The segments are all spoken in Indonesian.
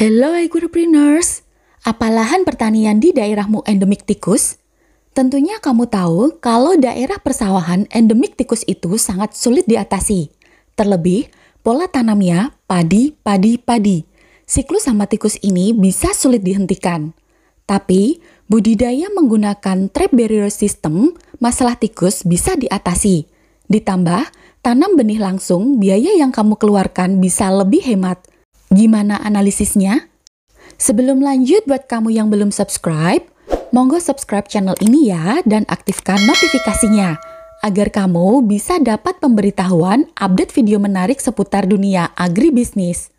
Hello agripreneurs, apa lahan pertanian di daerahmu endemik tikus? Tentunya kamu tahu kalau daerah persawahan endemik tikus itu sangat sulit diatasi. Terlebih, pola tanamnya padi. Siklus hama tikus ini bisa sulit dihentikan. Tapi, budidaya menggunakan trap barrier system, masalah tikus bisa diatasi. Ditambah, tanam benih langsung, biaya yang kamu keluarkan bisa lebih hemat. Gimana analisisnya? Sebelum lanjut, buat kamu yang belum subscribe, monggo subscribe channel ini ya dan aktifkan notifikasinya agar kamu bisa dapat pemberitahuan update video menarik seputar dunia agribisnis.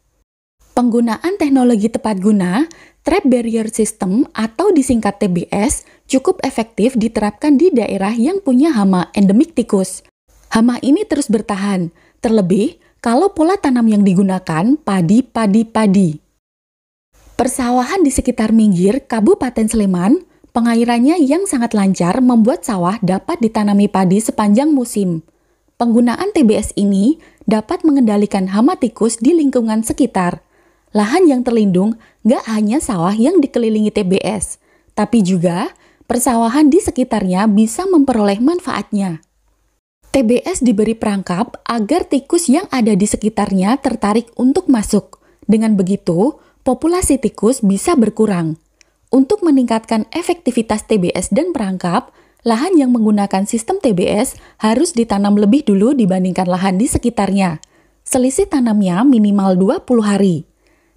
Penggunaan teknologi tepat guna, trap barrier system atau disingkat TBS, cukup efektif diterapkan di daerah yang punya hama endemik tikus. Hama ini terus bertahan, terlebih kalau pola tanam yang digunakan padi. Persawahan di sekitar Minggir, Kabupaten Sleman, pengairannya yang sangat lancar membuat sawah dapat ditanami padi sepanjang musim. Penggunaan TBS ini dapat mengendalikan hama tikus di lingkungan sekitar. Lahan yang terlindung gak hanya sawah yang dikelilingi TBS, tapi juga persawahan di sekitarnya bisa memperoleh manfaatnya. TBS diberi perangkap agar tikus yang ada di sekitarnya tertarik untuk masuk. Dengan begitu, populasi tikus bisa berkurang. Untuk meningkatkan efektivitas TBS dan perangkap, lahan yang menggunakan sistem TBS harus ditanam lebih dulu dibandingkan lahan di sekitarnya. Selisih tanamnya minimal 20 hari.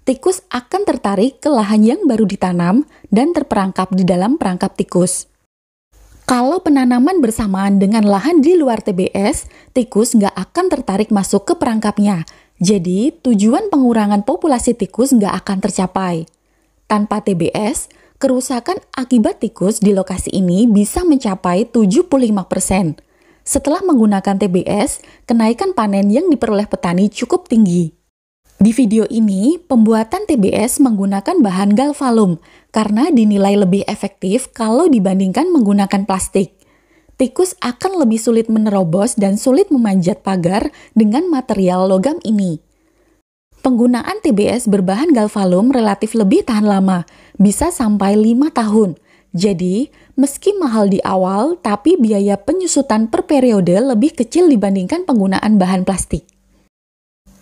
Tikus akan tertarik ke lahan yang baru ditanam dan terperangkap di dalam perangkap tikus. Kalau penanaman bersamaan dengan lahan di luar TBS, tikus nggak akan tertarik masuk ke perangkapnya. Jadi, tujuan pengurangan populasi tikus nggak akan tercapai. Tanpa TBS, kerusakan akibat tikus di lokasi ini bisa mencapai 75%. Setelah menggunakan TBS, kenaikan panen yang diperoleh petani cukup tinggi. Di video ini, pembuatan TBS menggunakan bahan galvalum karena dinilai lebih efektif kalau dibandingkan menggunakan plastik. Tikus akan lebih sulit menerobos dan sulit memanjat pagar dengan material logam ini. Penggunaan TBS berbahan galvalum relatif lebih tahan lama, bisa sampai 5 tahun. Jadi, meski mahal di awal, tapi biaya penyusutan per periode lebih kecil dibandingkan penggunaan bahan plastik.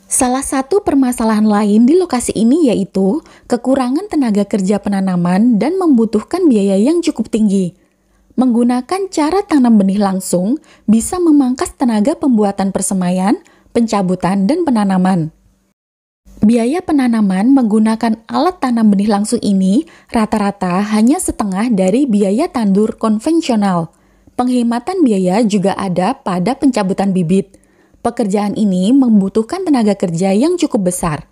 Salah satu permasalahan lain di lokasi ini yaitu kekurangan tenaga kerja penanaman dan membutuhkan biaya yang cukup tinggi. Menggunakan cara tanam benih langsung bisa memangkas tenaga pembuatan persemaian, pencabutan, dan penanaman. Biaya penanaman menggunakan alat tanam benih langsung ini rata-rata hanya setengah dari biaya tandur konvensional. Penghematan biaya juga ada pada pencabutan bibit. Pekerjaan ini membutuhkan tenaga kerja yang cukup besar.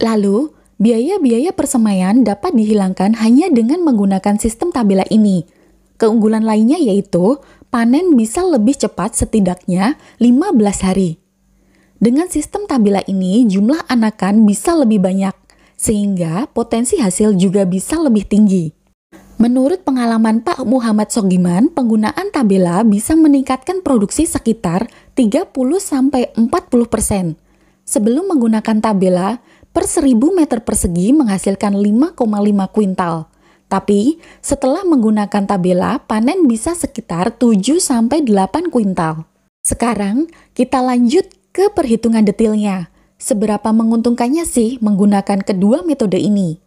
Lalu, biaya-biaya persemaian dapat dihilangkan hanya dengan menggunakan sistem tabela ini. Keunggulan lainnya yaitu panen bisa lebih cepat setidaknya 15 hari. Dengan sistem tabela ini, jumlah anakan bisa lebih banyak, sehingga potensi hasil juga bisa lebih tinggi. Menurut pengalaman Pak Muhammad Sogiman, penggunaan tabela bisa meningkatkan produksi sekitar 30-40%. Sebelum menggunakan tabela, per 1000 meter persegi menghasilkan 5,5 kuintal. Tapi, setelah menggunakan tabela, panen bisa sekitar 7-8 kuintal. Sekarang, kita lanjut ke perhitungan detailnya. Seberapa menguntungkannya sih menggunakan kedua metode ini?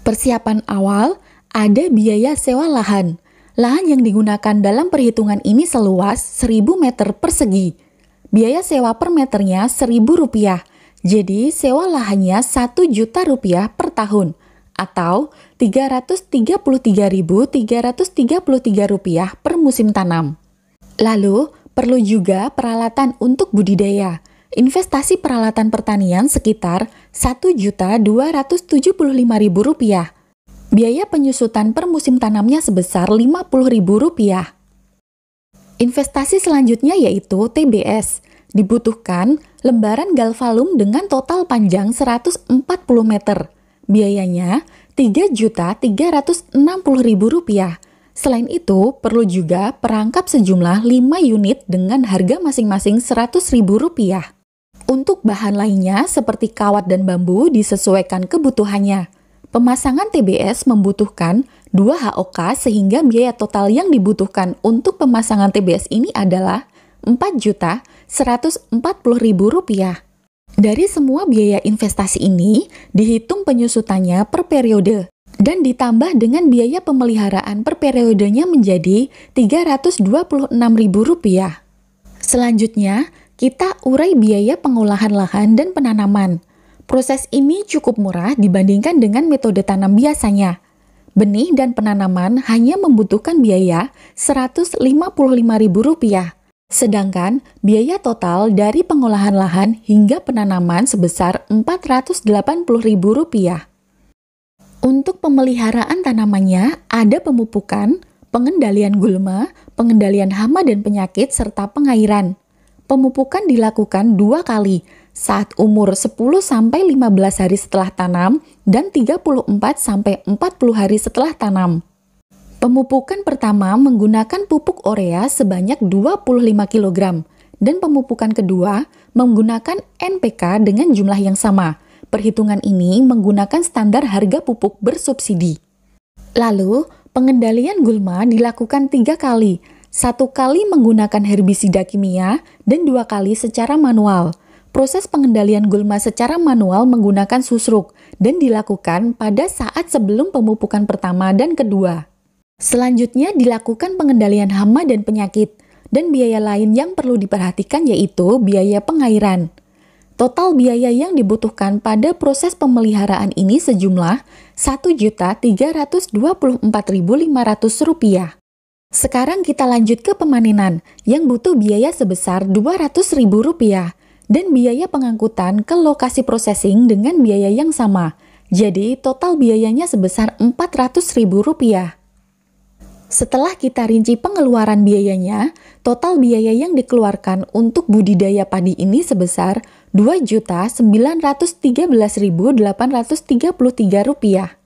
Persiapan awal, ada biaya sewa lahan. Lahan yang digunakan dalam perhitungan ini seluas 1000 meter persegi. Biaya sewa per meternya Rp1.000. Jadi sewa lahannya Rp1.000.000 per tahun atau Rp333.333 per musim tanam. Lalu, perlu juga peralatan untuk budidaya. Investasi peralatan pertanian sekitar Rp1.275.000. Biaya penyusutan per musim tanamnya sebesar Rp50.000. Investasi selanjutnya yaitu TBS. Dibutuhkan lembaran galvalum dengan total panjang 140 meter. Biayanya Rp3.360.000. Selain itu, perlu juga perangkap sejumlah 5 unit dengan harga masing-masing Rp100.000. Untuk bahan lainnya seperti kawat dan bambu disesuaikan kebutuhannya. Pemasangan TBS membutuhkan 2 HOK sehingga biaya total yang dibutuhkan untuk pemasangan TBS ini adalah Rp4.140.000. Dari semua biaya investasi ini, dihitung penyusutannya per periode dan ditambah dengan biaya pemeliharaan per periodenya menjadi Rp326.000. Selanjutnya, kita urai biaya pengolahan lahan dan penanaman. Proses ini cukup murah dibandingkan dengan metode tanam biasanya. Benih dan penanaman hanya membutuhkan biaya Rp155.000. Sedangkan biaya total dari pengolahan lahan hingga penanaman sebesar Rp480.000. Untuk pemeliharaan tanamannya ada pemupukan, pengendalian gulma, pengendalian hama dan penyakit, serta pengairan. Pemupukan dilakukan 2 kali, saat umur 10-15 hari setelah tanam dan 34-40 hari setelah tanam. Pemupukan pertama menggunakan pupuk urea sebanyak 25 kg dan pemupukan kedua menggunakan NPK dengan jumlah yang sama. Perhitungan ini menggunakan standar harga pupuk bersubsidi. Lalu, pengendalian gulma dilakukan 3 kali, 1 kali menggunakan herbisida kimia dan 2 kali secara manual. Proses pengendalian gulma secara manual menggunakan susruk dan dilakukan pada saat sebelum pemupukan pertama dan kedua. Selanjutnya dilakukan pengendalian hama dan penyakit, dan biaya lain yang perlu diperhatikan yaitu biaya pengairan. Total biaya yang dibutuhkan pada proses pemeliharaan ini sejumlah Rp1.324.500. Sekarang kita lanjut ke pemanenan yang butuh biaya sebesar Rp200.000 dan biaya pengangkutan ke lokasi processing dengan biaya yang sama. Jadi total biayanya sebesar Rp400.000. Setelah kita rinci pengeluaran biayanya, total biaya yang dikeluarkan untuk budidaya padi ini sebesar Rp2.913.833.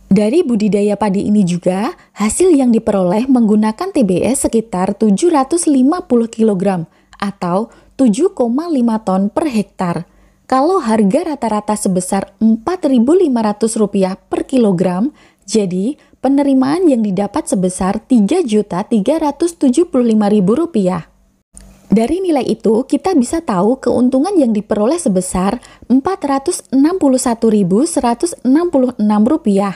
Dari budidaya padi ini juga, hasil yang diperoleh menggunakan TBS sekitar 750 kg atau 7,5 ton per hektar. Kalau harga rata-rata sebesar Rp4.500 per kilogram, jadi penerimaan yang didapat sebesar Rp3.375.000. Dari nilai itu, kita bisa tahu keuntungan yang diperoleh sebesar Rp461.166.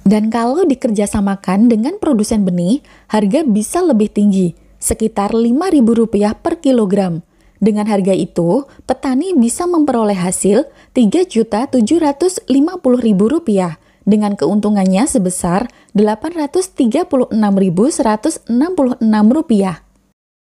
Dan kalau dikerjasamakan dengan produsen benih, harga bisa lebih tinggi, sekitar Rp5.000 per kilogram. Dengan harga itu, petani bisa memperoleh hasil Rp3.750.000 dengan keuntungannya sebesar Rp836.166.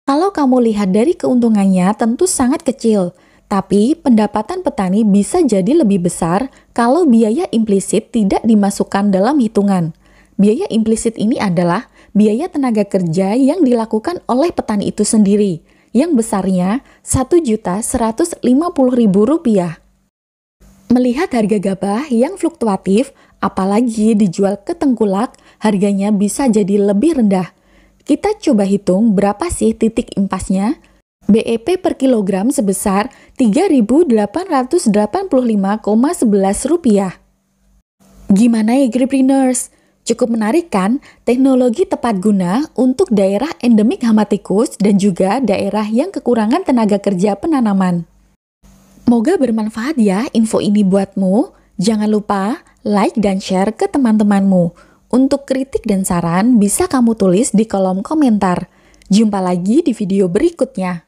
Kalau kamu lihat dari keuntungannya tentu sangat kecil, tapi pendapatan petani bisa jadi lebih besar kalau biaya implisit tidak dimasukkan dalam hitungan. Biaya implisit ini adalah biaya tenaga kerja yang dilakukan oleh petani itu sendiri, yang besarnya Rp1.150.000. Melihat harga gabah yang fluktuatif, apalagi dijual ke tengkulak, harganya bisa jadi lebih rendah. Kita coba hitung berapa sih titik impasnya. BEP per kilogram sebesar Rp3.885,11. Gimana ya Agripreneurs? Cukup menarik kan teknologi tepat guna untuk daerah endemik hama tikus dan juga daerah yang kekurangan tenaga kerja penanaman. Moga bermanfaat ya info ini buatmu. Jangan lupa like dan share ke teman-temanmu. Untuk kritik dan saran bisa kamu tulis di kolom komentar. Jumpa lagi di video berikutnya.